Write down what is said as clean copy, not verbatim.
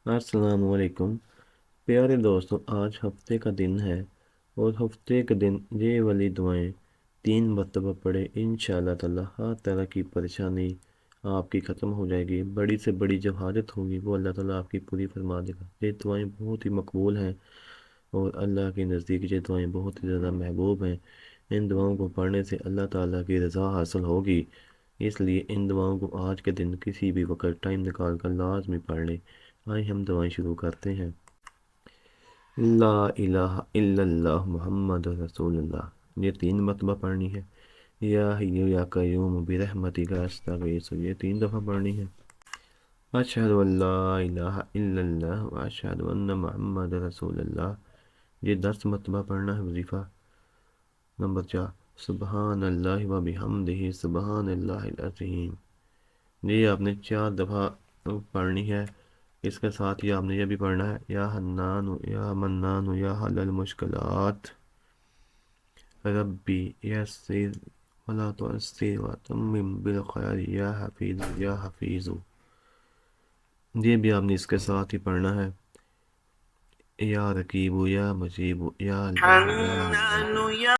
अस्सलाम वालेकुम। प्यारे दोस्तों, आज हफ्ते का दिन है और हफ्ते के दिन ये वाली दुआएं 3 मरतबा पढ़े, इंशाअल्लाह ताला हर तरह की परेशानी आपकी ख़त्म हो जाएगी। बड़ी से बड़ी जो हाजत होगी वो अल्लाह ताला आपकी पूरी फरमा देगा। ये दुआएं बहुत ही मकबूल हैं और अल्लाह के नज़दीक ये दुआएं बहुत ही ज़्यादा महबूब हैं। इन दुआओं को पढ़ने से अल्लाह ताला की रज़ा हासिल होगी, इसलिए इन दुआओं को आज के दिन किसी भी वक्त टाइम निकाल कर लाजमी पढ़ लें। आइए हम दुआएं शुरू करते हैं। ला इलाहा इल्लल्लाह मुहम्मद रसूलुल्लाह, ये 3 मरतबा पढ़नी है। या हय्यु या कय्यूम बिरहमतिका अस्तगीस, ये 3 दफ़ा पढ़नी है। अशहदु अल्ला इलाहा इल्लल्लाह व अशहदु अन्न मुहम्मद रसूलुल्लाह, ये 10 मरतबा पढ़ना है। वजीफ़ा नंबर 4, सुबहानल्लाहि व बिहम्दिही सुबहानल्लाहिल अज़ीम, ये आपने 4 दफ़ा पढ़नी है। इसके साथ ही आपने यह भी पढ़ना है, या हन्नानु या मन्नानु या हलल मुश्किलात रब्बी यस्सिर वला तुअस्सिर व तम्मिम बिल खैर या हफीज़ या हफीज़ु, ये भी आपने इसके साथ ही पढ़ना है। या रकीबु या मुजीबु या अल्लाह या अल्लाह।